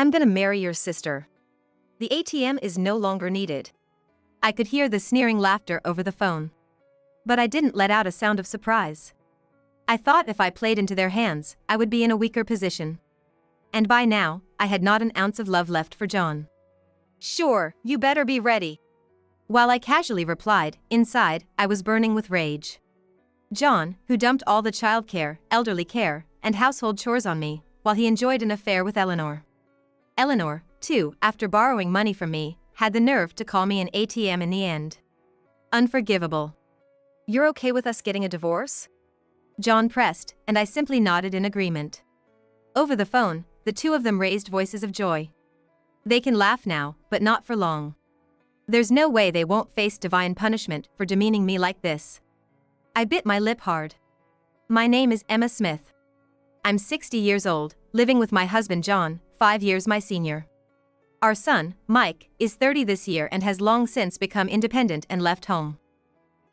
I'm gonna marry your sister. The ATM is no longer needed. I could hear the sneering laughter over the phone. But I didn't let out a sound of surprise. I thought if I played into their hands, I would be in a weaker position. And by now, I had not an ounce of love left for John. Sure, you better be ready. While I casually replied, inside, I was burning with rage. John, who dumped all the childcare, elderly care, and household chores on me, while he enjoyed an affair with Eleanor. Eleanor, too, after borrowing money from me, had the nerve to call me an ATM in the end. Unforgivable. You're okay with us getting a divorce? John pressed, and I simply nodded in agreement. Over the phone, the two of them raised voices of joy. They can laugh now, but not for long. There's no way they won't face divine punishment for demeaning me like this. I bit my lip hard. My name is Emma Smith. I'm 60 years old, living with my husband John, 5 years my senior. Our son, Mike, is 30 this year and has long since become independent and left home.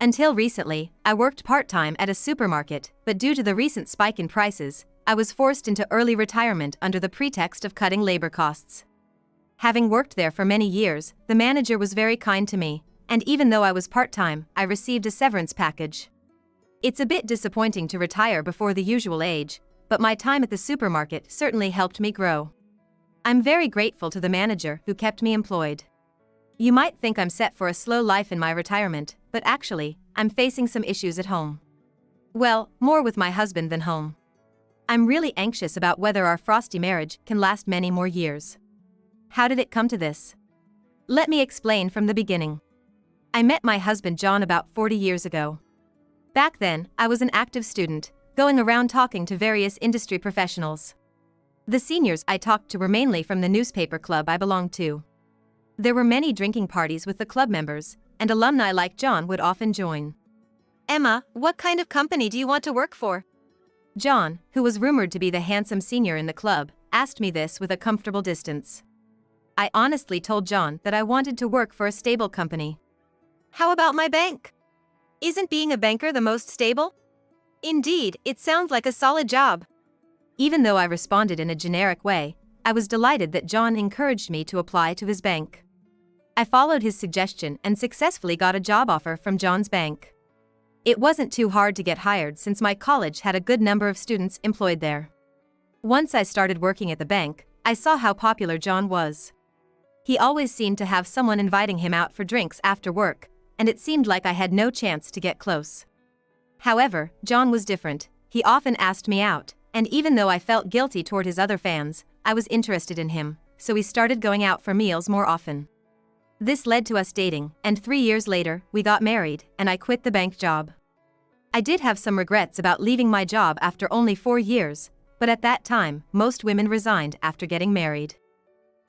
Until recently, I worked part-time at a supermarket, but due to the recent spike in prices, I was forced into early retirement under the pretext of cutting labor costs. Having worked there for many years, the manager was very kind to me, and even though I was part-time, I received a severance package. It's a bit disappointing to retire before the usual age, but my time at the supermarket certainly helped me grow. I'm very grateful to the manager who kept me employed. You might think I'm set for a slow life in my retirement, but actually, I'm facing some issues at home. Well, more with my husband than home. I'm really anxious about whether our frosty marriage can last many more years. How did it come to this? Let me explain from the beginning. I met my husband John about 40 years ago. Back then, I was an active student, going around talking to various industry professionals. The seniors I talked to were mainly from the newspaper club I belonged to. There were many drinking parties with the club members, and alumni like John would often join. Emma, what kind of company do you want to work for? John, who was rumored to be the handsome senior in the club, asked me this with a comfortable distance. I honestly told John that I wanted to work for a stable company. How about my bank? Isn't being a banker the most stable? Indeed, it sounds like a solid job. Even though I responded in a generic way, I was delighted that John encouraged me to apply to his bank. I followed his suggestion and successfully got a job offer from John's bank. It wasn't too hard to get hired since my college had a good number of students employed there. Once I started working at the bank, I saw how popular John was. He always seemed to have someone inviting him out for drinks after work, and it seemed like I had no chance to get close. However, John was different. He often asked me out, and even though I felt guilty toward his other fans, I was interested in him, so we started going out for meals more often. This led to us dating, and 3 years later, we got married, and I quit the bank job. I did have some regrets about leaving my job after only 4 years, but at that time, most women resigned after getting married.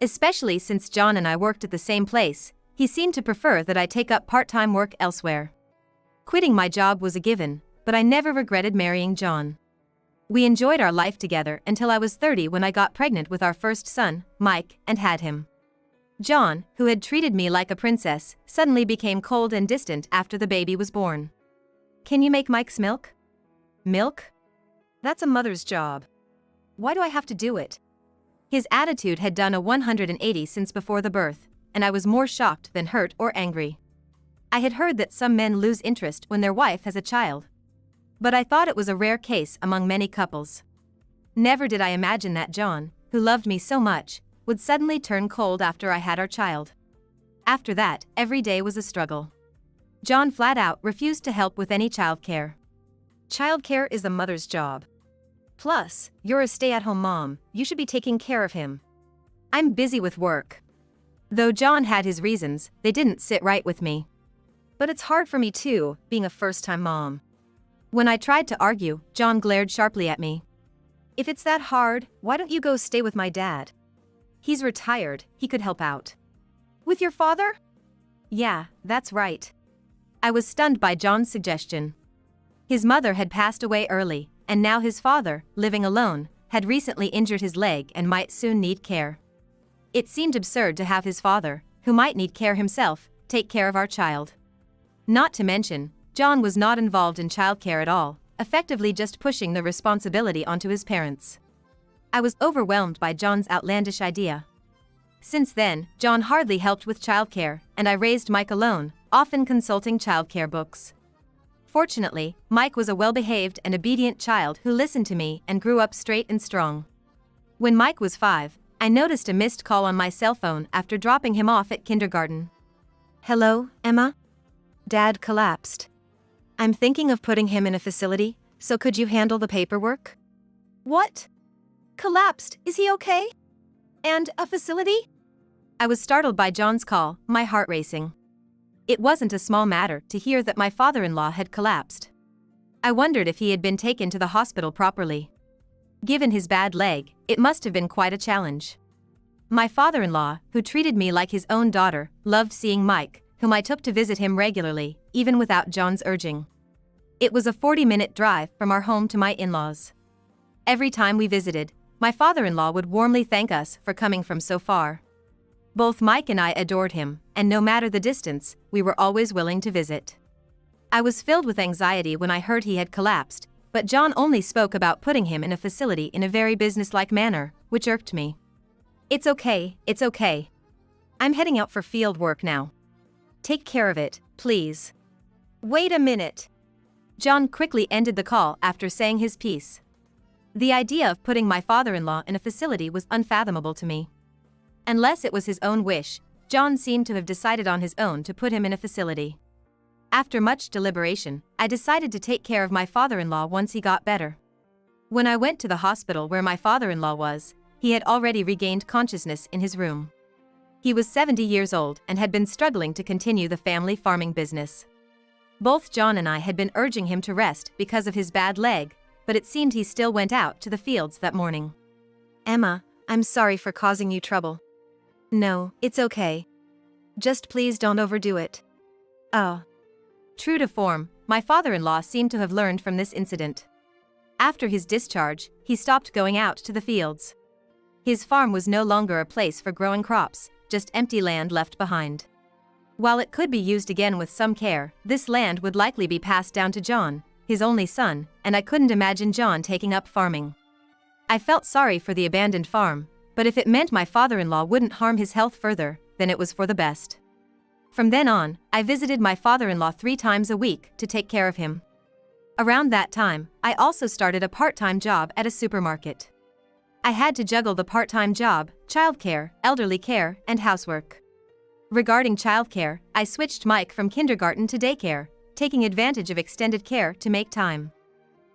Especially since John and I worked at the same place, he seemed to prefer that I take up part-time work elsewhere. Quitting my job was a given, but I never regretted marrying John. We enjoyed our life together until I was 30 when I got pregnant with our first son, Mike, and had him. John, who had treated me like a princess, suddenly became cold and distant after the baby was born. Can you make Mike's milk? Milk? That's a mother's job. Why do I have to do it? His attitude had done a 180 since before the birth, and I was more shocked than hurt or angry. I had heard that some men lose interest when their wife has a child. But I thought it was a rare case among many couples. Never did I imagine that John, who loved me so much, would suddenly turn cold after I had our child. After that, every day was a struggle. John flat out refused to help with any childcare. Childcare is the mother's job. Plus, you're a stay-at-home mom, you should be taking care of him. I'm busy with work. Though John had his reasons, they didn't sit right with me. But it's hard for me too, being a first-time mom. When I tried to argue, John glared sharply at me. If it's that hard, why don't you go stay with my dad? He's retired, he could help out. With your father? Yeah, that's right. I was stunned by John's suggestion. His mother had passed away early, and now his father, living alone, had recently injured his leg and might soon need care. It seemed absurd to have his father, who might need care himself, take care of our child. Not to mention, John was not involved in childcare at all, effectively just pushing the responsibility onto his parents. I was overwhelmed by John's outlandish idea, Since then, John hardly helped with childcare, and I raised Mike alone, often consulting childcare books. Fortunately, Mike was a well-behaved and obedient child who listened to me and grew up straight and strong. When Mike was 5, I noticed a missed call on my cell phone after dropping him off at kindergarten. "Hello, Emma? Dad collapsed. I'm thinking of putting him in a facility, so could you handle the paperwork?" "What? Collapsed? Is he okay? And a facility?" I was startled by John's call, my heart racing. It wasn't a small matter to hear that my father-in-law had collapsed. I wondered if he had been taken to the hospital properly. Given his bad leg, it must have been quite a challenge. My father-in-law, who treated me like his own daughter, loved seeing Mike, whom I took to visit him regularly, even without John's urging. It was a 40-minute drive from our home to my in-laws. Every time we visited, my father-in-law would warmly thank us for coming from so far. Both Mike and I adored him, and no matter the distance, we were always willing to visit. I was filled with anxiety when I heard he had collapsed, but John only spoke about putting him in a facility in a very businesslike manner, which irked me. It's okay. I'm heading out for field work now. Take care of it, please." "Wait a minute." John quickly ended the call after saying his piece. The idea of putting my father-in-law in a facility was unfathomable to me. Unless it was his own wish, John seemed to have decided on his own to put him in a facility. After much deliberation, I decided to take care of my father-in-law once he got better. When I went to the hospital where my father-in-law was, he had already regained consciousness in his room. He was 70 years old and had been struggling to continue the family farming business. Both John and I had been urging him to rest because of his bad leg, but it seemed he still went out to the fields that morning. "Emma, I'm sorry for causing you trouble." "No, it's okay. Just please don't overdo it." "Oh." True to form, my father-in-law seemed to have learned from this incident. After his discharge, he stopped going out to the fields. His farm was no longer a place for growing crops, just empty land left behind. While it could be used again with some care, this land would likely be passed down to John, his only son, and I couldn't imagine John taking up farming. I felt sorry for the abandoned farm, but if it meant my father-in-law wouldn't harm his health further, then it was for the best. From then on, I visited my father-in-law 3 times a week to take care of him. Around that time, I also started a part-time job at a supermarket. I had to juggle the part-time job, childcare, elderly care, and housework. Regarding childcare, I switched Mike from kindergarten to daycare, taking advantage of extended care to make time.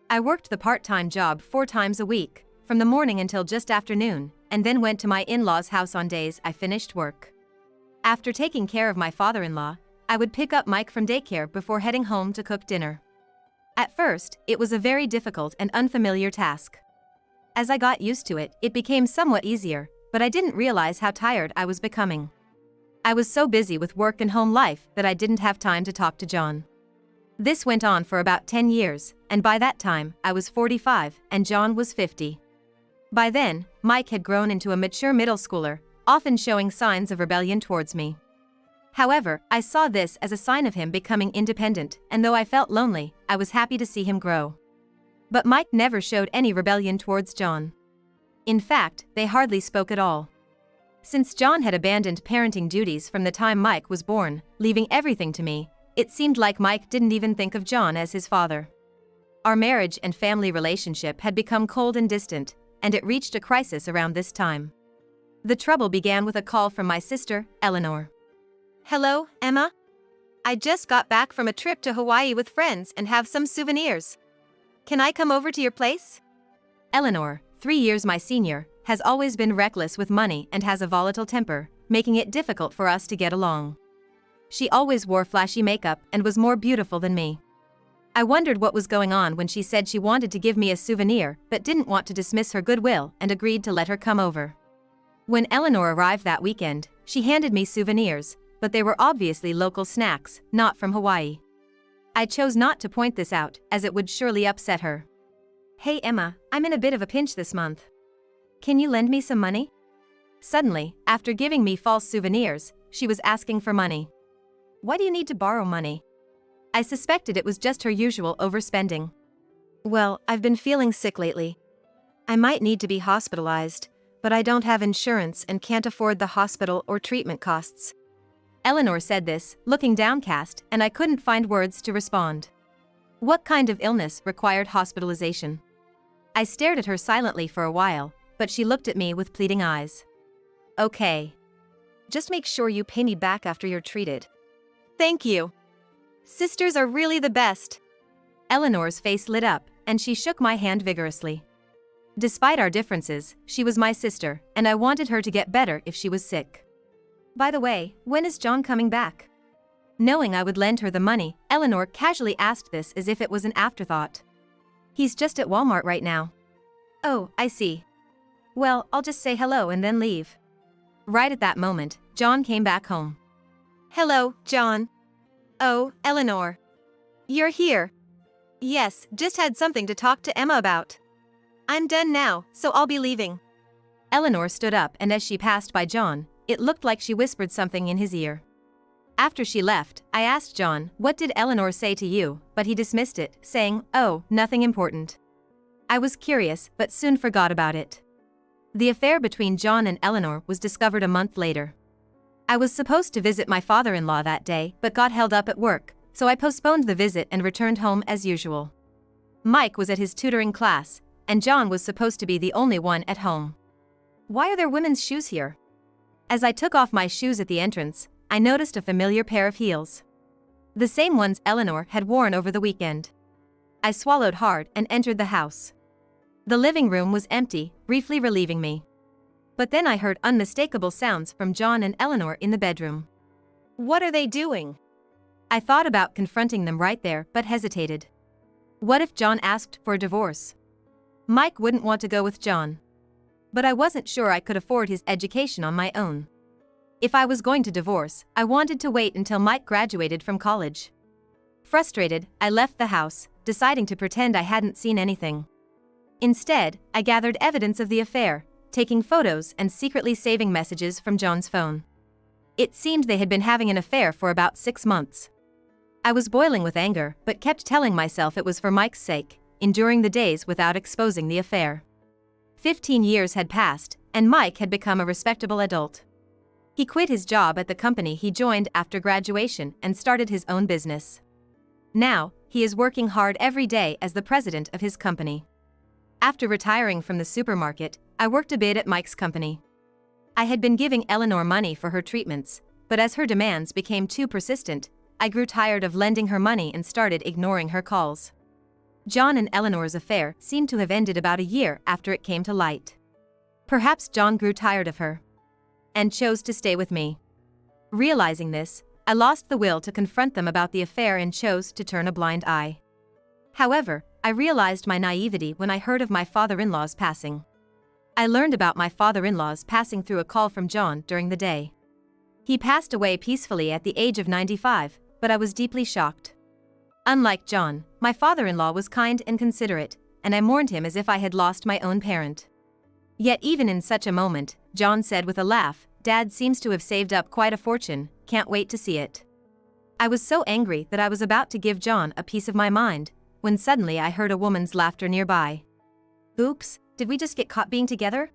I worked the part-time job 4 times a week, from the morning until just afternoon, and then went to my in-laws' house on days I finished work. After taking care of my father-in-law, I would pick up Mike from daycare before heading home to cook dinner. At first, it was a very difficult and unfamiliar task. As I got used to it, it became somewhat easier, but I didn't realize how tired I was becoming. I was so busy with work and home life that I didn't have time to talk to John. This went on for about 10 years, and by that time, I was 45 and John was 50. By then, Mike had grown into a mature middle schooler, often showing signs of rebellion towards me. However, I saw this as a sign of him becoming independent, and though I felt lonely, I was happy to see him grow. But Mike never showed any rebellion towards John. In fact, they hardly spoke at all. Since John had abandoned parenting duties from the time Mike was born, leaving everything to me, it seemed like Mike didn't even think of John as his father. Our marriage and family relationship had become cold and distant, and it reached a crisis around this time. The trouble began with a call from my sister, Eleanor. "Hello, Emma? I just got back from a trip to Hawaii with friends and have some souvenirs. Can I come over to your place?" Eleanor, 3 years my senior, has always been reckless with money and has a volatile temper, making it difficult for us to get along. She always wore flashy makeup and was more beautiful than me. I wondered what was going on when she said she wanted to give me a souvenir but didn't want to dismiss her goodwill and agreed to let her come over. When Eleanor arrived that weekend, she handed me souvenirs, but they were obviously local snacks, not from Hawaii. I chose not to point this out, as it would surely upset her. "Hey Emma, I'm in a bit of a pinch this month. Can you lend me some money?" Suddenly, after giving me false souvenirs, she was asking for money. "Why do you need to borrow money?" I suspected it was just her usual overspending. "Well, I've been feeling sick lately. I might need to be hospitalized, but I don't have insurance and can't afford the hospital or treatment costs. Eleanor said this, looking downcast, and I couldn't find words to respond. What kind of illness required hospitalization? I stared at her silently for a while, but she looked at me with pleading eyes. Okay. Just make sure you pay me back after you're treated. Thank you. Sisters are really the best. Eleanor's face lit up, and she shook my hand vigorously. Despite our differences, she was my sister, and I wanted her to get better if she was sick. By the way, when is John coming back? Knowing I would lend her the money, Eleanor casually asked this as if it was an afterthought. He's just at Walmart right now. Oh, I see. Well, I'll just say hello and then leave. Right at that moment, John came back home. Hello, John. Oh, Eleanor. You're here. Yes, just had something to talk to Emma about. I'm done now, so I'll be leaving. Eleanor stood up, and as she passed by John, it looked like she whispered something in his ear. After she left, I asked John, "What did Eleanor say to you?" But he dismissed it, saying, "Oh, nothing important." I was curious, but soon forgot about it. The affair between John and Eleanor was discovered a month later. I was supposed to visit my father-in-law that day, but got held up at work, so I postponed the visit and returned home as usual. Mike was at his tutoring class, and John was supposed to be the only one at home. Why are there women's shoes here? As I took off my shoes at the entrance, I noticed a familiar pair of heels. The same ones Eleanor had worn over the weekend. I swallowed hard and entered the house. The living room was empty, briefly relieving me. But then I heard unmistakable sounds from John and Eleanor in the bedroom. What are they doing? I thought about confronting them right there, but hesitated. What if John asked for a divorce? Mike wouldn't want to go with John. But I wasn't sure I could afford his education on my own. If I was going to divorce, I wanted to wait until Mike graduated from college. Frustrated, I left the house, deciding to pretend I hadn't seen anything. Instead, I gathered evidence of the affair, taking photos and secretly saving messages from John's phone. It seemed they had been having an affair for about 6 months. I was boiling with anger, but kept telling myself it was for Mike's sake, enduring the days without exposing the affair. 15 years had passed, and Mike had become a respectable adult. He quit his job at the company he joined after graduation and started his own business. Now, he is working hard every day as the president of his company. After retiring from the supermarket, I worked a bit at Mike's company. I had been giving Eleanor money for her treatments, but as her demands became too persistent, I grew tired of lending her money and started ignoring her calls. John and Eleanor's affair seemed to have ended about a year after it came to light. Perhaps John grew tired of her and chose to stay with me. Realizing this, I lost the will to confront them about the affair and chose to turn a blind eye. However, I realized my naivety when I heard of my father-in-law's passing. I learned about my father-in-law's passing through a call from John during the day. He passed away peacefully at the age of 95, but I was deeply shocked. Unlike John, my father-in-law was kind and considerate, and I mourned him as if I had lost my own parent. Yet even in such a moment, John said with a laugh, "Dad seems to have saved up quite a fortune, can't wait to see it." I was so angry that I was about to give John a piece of my mind, when suddenly I heard a woman's laughter nearby. Oops, did we just get caught being together?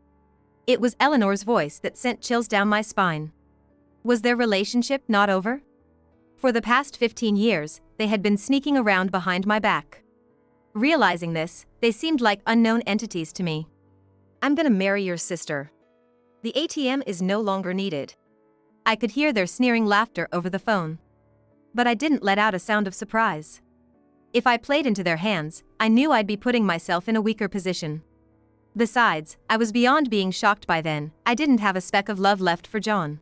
It was Eleanor's voice that sent chills down my spine. Was their relationship not over? For the past 15 years, they had been sneaking around behind my back. Realizing this, they seemed like unknown entities to me. "I'm gonna marry your sister." The ATM is no longer needed. I could hear their sneering laughter over the phone. But I didn't let out a sound of surprise. If I played into their hands, I knew I'd be putting myself in a weaker position. Besides, I was beyond being shocked by then. I didn't have a speck of love left for John.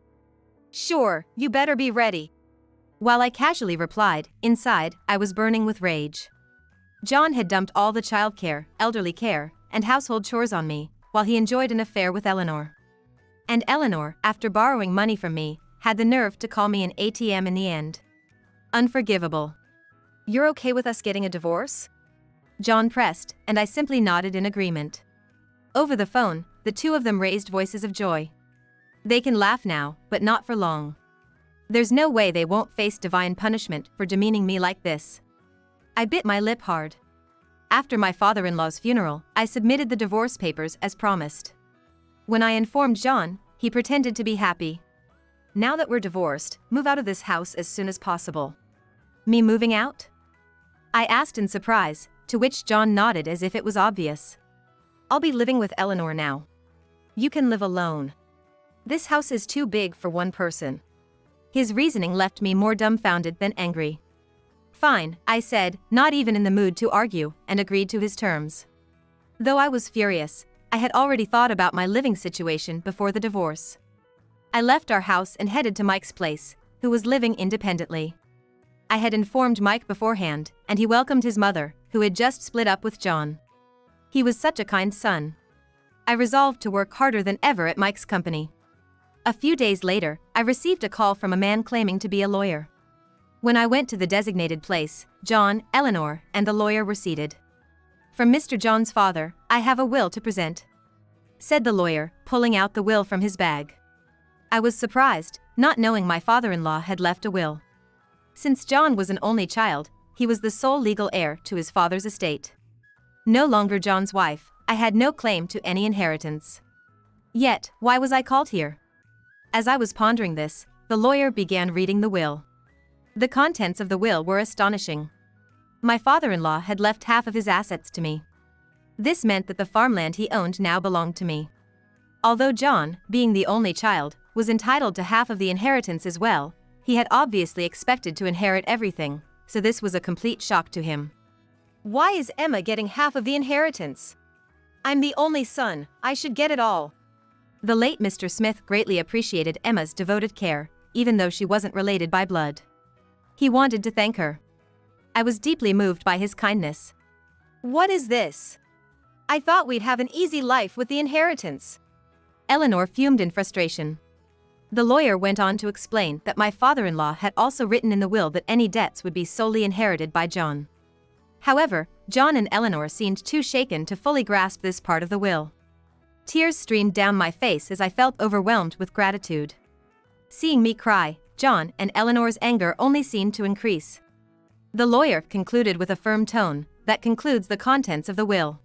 "Sure, you better be ready." While I casually replied, inside, I was burning with rage. John had dumped all the childcare, elderly care, and household chores on me, while he enjoyed an affair with Eleanor. And Eleanor, after borrowing money from me, had the nerve to call me an ATM in the end. Unforgivable. "You're okay with us getting a divorce?" John pressed, and I simply nodded in agreement. Over the phone, the two of them raised voices of joy. They can laugh now, but not for long. There's no way they won't face divine punishment for demeaning me like this. I bit my lip hard. After my father-in-law's funeral, I submitted the divorce papers as promised. When I informed John, he pretended to be happy. Now that we're divorced, move out of this house as soon as possible. Me moving out? I asked in surprise, to which John nodded as if it was obvious. I'll be living with Eleanor now. You can live alone. This house is too big for one person. His reasoning left me more dumbfounded than angry. Fine, I said, not even in the mood to argue, and agreed to his terms. Though I was furious, I had already thought about my living situation before the divorce. I left our house and headed to Mike's place, who was living independently. I had informed Mike beforehand, and he welcomed his mother, who had just split up with John. He was such a kind son. I resolved to work harder than ever at Mike's company. A few days later, I received a call from a man claiming to be a lawyer. When I went to the designated place, John, Eleanor, and the lawyer were seated. From Mr. John's father, I have a will to present, said the lawyer, pulling out the will from his bag. I was surprised, not knowing my father-in-law had left a will. Since John was an only child, he was the sole legal heir to his father's estate. No longer John's wife, I had no claim to any inheritance. Yet, why was I called here? As I was pondering this, the lawyer began reading the will. The contents of the will were astonishing. My father-in-law had left half of his assets to me. This meant that the farmland he owned now belonged to me. Although John, being the only child, was entitled to half of the inheritance as well, he had obviously expected to inherit everything, so this was a complete shock to him. Why is Emma getting half of the inheritance? I'm the only son, I should get it all. The late Mr. Smith greatly appreciated Emma's devoted care, even though she wasn't related by blood. He wanted to thank her. I was deeply moved by his kindness. What is this? I thought we'd have an easy life with the inheritance. Eleanor fumed in frustration. The lawyer went on to explain that my father-in-law had also written in the will that any debts would be solely inherited by John. However, John and Eleanor seemed too shaken to fully grasp this part of the will. Tears streamed down my face as I felt overwhelmed with gratitude. Seeing me cry, John and Eleanor's anger only seemed to increase. The lawyer concluded with a firm tone, that concludes the contents of the will.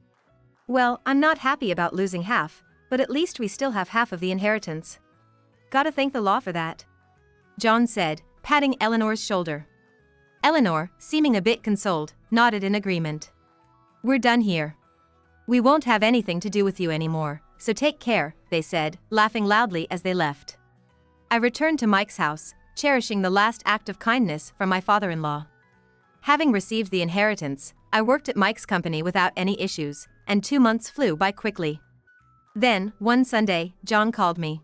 Well, I'm not happy about losing half, but at least we still have half of the inheritance. Gotta thank the law for that, John said, patting Eleanor's shoulder. Eleanor, seeming a bit consoled, nodded in agreement. We're done here. We won't have anything to do with you anymore, so take care, they said, laughing loudly as they left. I returned to Mike's house, cherishing the last act of kindness from my father-in-law. Having received the inheritance, I worked at Mike's company without any issues, and 2 months flew by quickly. Then, one Sunday, John called me.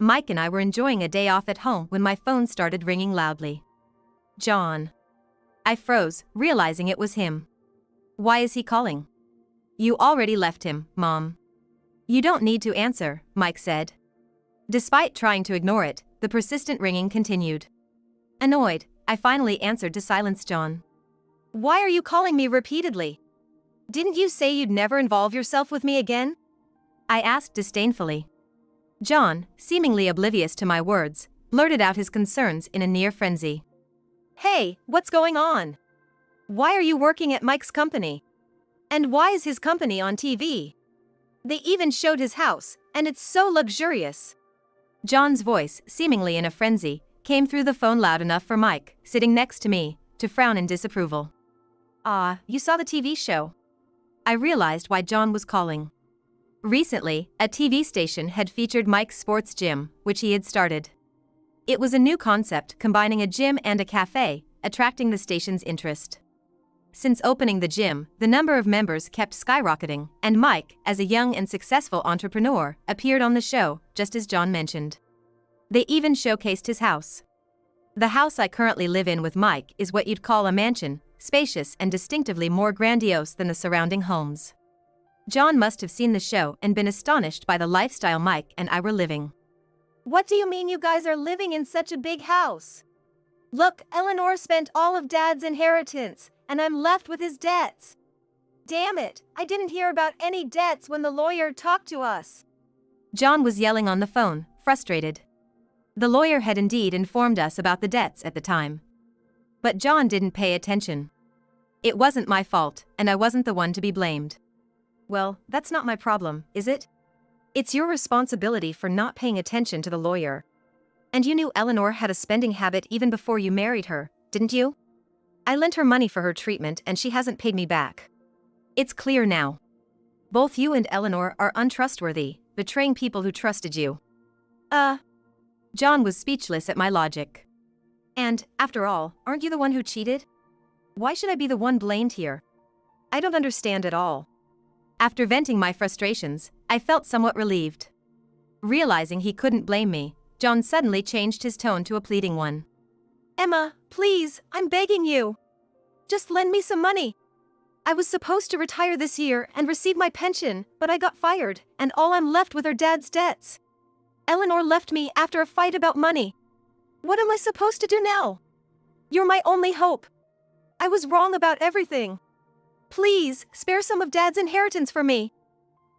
Mike and I were enjoying a day off at home when my phone started ringing loudly. John. I froze, realizing it was him. Why is he calling? You already left him, Mom. You don't need to answer, Mike said. Despite trying to ignore it, the persistent ringing continued. Annoyed, I finally answered to silence John. Why are you calling me repeatedly? Didn't you say you'd never involve yourself with me again? I asked disdainfully. John, seemingly oblivious to my words, blurted out his concerns in a near frenzy. Hey, what's going on? Why are you working at Mike's company? And why is his company on TV? They even showed his house, and it's so luxurious. John's voice, seemingly in a frenzy, came through the phone loud enough for Mike, sitting next to me, to frown in disapproval. You saw the TV show. I realized why John was calling. Recently, a TV station had featured Mike's sports gym, which he had started. It was a new concept combining a gym and a cafe, attracting the station's interest. Since opening the gym, the number of members kept skyrocketing, and Mike, as a young and successful entrepreneur, appeared on the show, just as John mentioned. They even showcased his house. The house I currently live in with Mike is what you'd call a mansion, spacious and distinctively more grandiose than the surrounding homes. John must have seen the show and been astonished by the lifestyle Mike and I were living. What do you mean you guys are living in such a big house? Look, Eleanor spent all of Dad's inheritance, and I'm left with his debts. Damn it, I didn't hear about any debts when the lawyer talked to us. John was yelling on the phone, frustrated. The lawyer had indeed informed us about the debts at the time. But John didn't pay attention. It wasn't my fault, and I wasn't the one to be blamed. Well, that's not my problem, is it? It's your responsibility for not paying attention to the lawyer. And you knew Eleanor had a spending habit even before you married her, didn't you? I lent her money for her treatment and she hasn't paid me back. It's clear now. Both you and Eleanor are untrustworthy, betraying people who trusted you. John was speechless at my logic. And, after all, aren't you the one who cheated? Why should I be the one blamed here? I don't understand at all. After venting my frustrations, I felt somewhat relieved. Realizing he couldn't blame me, John suddenly changed his tone to a pleading one. Emma, please, I'm begging you. Just lend me some money. I was supposed to retire this year and receive my pension, but I got fired, and all I'm left with are Dad's debts. Eleanor left me after a fight about money. What am I supposed to do now? You're my only hope. I was wrong about everything. Please, spare some of Dad's inheritance for me.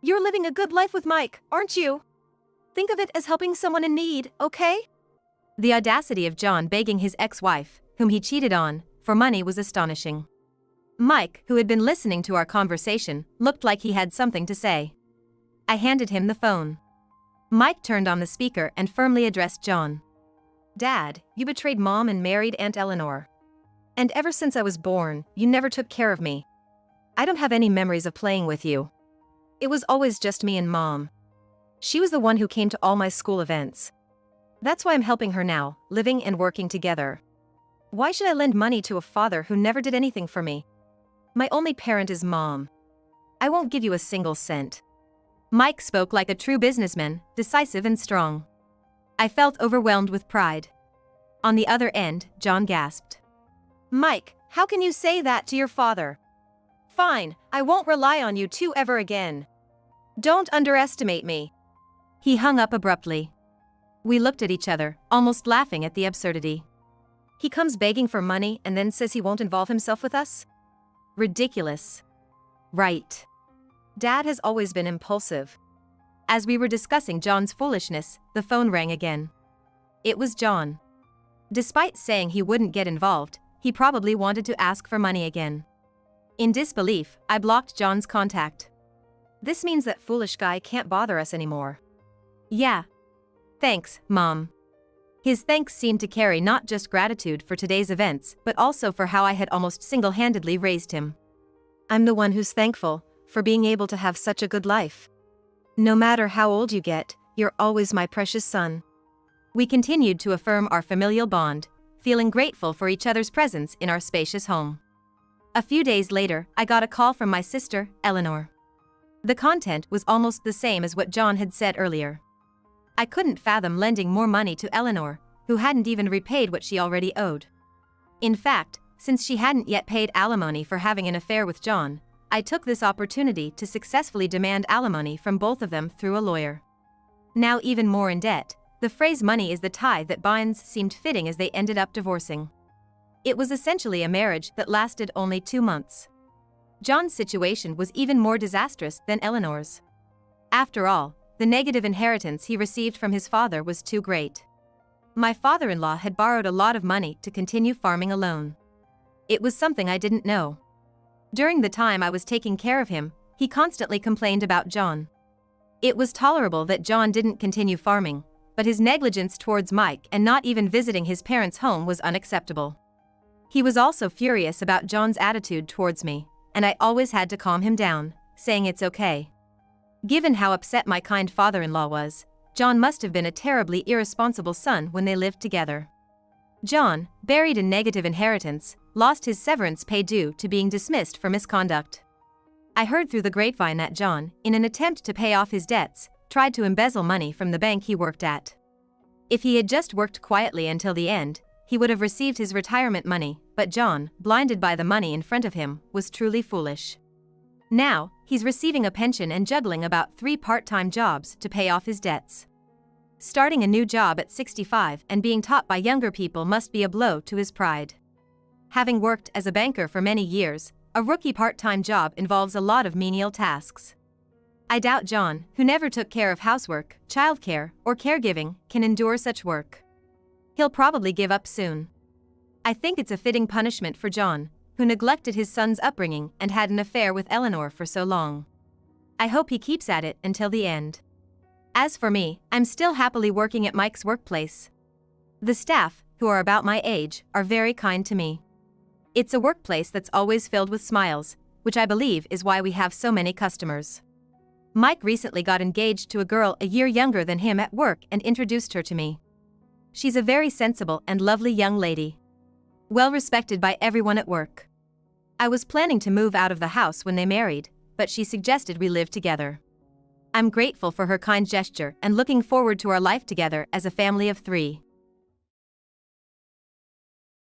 You're living a good life with Mike, aren't you? Think of it as helping someone in need, okay? The audacity of John begging his ex-wife, whom he cheated on, for money was astonishing. Mike, who had been listening to our conversation, looked like he had something to say. I handed him the phone. Mike turned on the speaker and firmly addressed John. Dad, you betrayed Mom and married Aunt Eleanor. And ever since I was born, you never took care of me. I don't have any memories of playing with you. It was always just me and Mom. She was the one who came to all my school events. That's why I'm helping her now, living and working together. Why should I lend money to a father who never did anything for me? My only parent is Mom. I won't give you a single cent. Mike spoke like a true businessman, decisive and strong. I felt overwhelmed with pride. On the other end, John gasped. Mike, how can you say that to your father? Fine, I won't rely on you two ever again. Don't underestimate me. He hung up abruptly. We looked at each other, almost laughing at the absurdity. He comes begging for money and then says he won't involve himself with us? Ridiculous. Right. Dad has always been impulsive. As we were discussing John's foolishness, the phone rang again. It was John. Despite saying he wouldn't get involved, he probably wanted to ask for money again. In disbelief, I blocked John's contact. This means that foolish guy can't bother us anymore. Yeah. Thanks, Mom. His thanks seemed to carry not just gratitude for today's events, but also for how I had almost single-handedly raised him. I'm the one who's thankful for being able to have such a good life. No matter how old you get, you're always my precious son. We continued to affirm our familial bond, feeling grateful for each other's presence in our spacious home. A few days later, I got a call from my sister, Eleanor. The content was almost the same as what John had said earlier. I couldn't fathom lending more money to Eleanor, who hadn't even repaid what she already owed. In fact, since she hadn't yet paid alimony for having an affair with John, I took this opportunity to successfully demand alimony from both of them through a lawyer. Now even more in debt, the phrase money is the tie that binds seemed fitting as they ended up divorcing. It was essentially a marriage that lasted only 2 months. John's situation was even more disastrous than Eleanor's. After all, the negative inheritance he received from his father was too great. My father-in-law had borrowed a lot of money to continue farming alone. It was something I didn't know. During the time I was taking care of him, he constantly complained about John. It was tolerable that John didn't continue farming, but his negligence towards Mike and not even visiting his parents' home was unacceptable. He was also furious about John's attitude towards me, and I always had to calm him down, saying it's okay. Given how upset my kind father-in-law was, John must have been a terribly irresponsible son when they lived together. John, buried in negative inheritance, lost his severance pay due to being dismissed for misconduct. I heard through the grapevine that John, in an attempt to pay off his debts, tried to embezzle money from the bank he worked at. If he had just worked quietly until the end, he would have received his retirement money, but John, blinded by the money in front of him, was truly foolish. Now, he's receiving a pension and juggling about 3 part-time jobs to pay off his debts. Starting a new job at 65 and being taught by younger people must be a blow to his pride. Having worked as a banker for many years, a rookie part-time job involves a lot of menial tasks. I doubt John, who never took care of housework, childcare, or caregiving, can endure such work. He'll probably give up soon. I think it's a fitting punishment for John, who neglected his son's upbringing and had an affair with Eleanor for so long. I hope he keeps at it until the end. As for me, I'm still happily working at Mike's workplace. The staff, who are about my age, are very kind to me. It's a workplace that's always filled with smiles, which I believe is why we have so many customers. Mike recently got engaged to a girl a year younger than him at work and introduced her to me. She's a very sensible and lovely young lady. Well respected by everyone at work. I was planning to move out of the house when they married, but she suggested we live together. I'm grateful for her kind gesture and looking forward to our life together as a family of 3.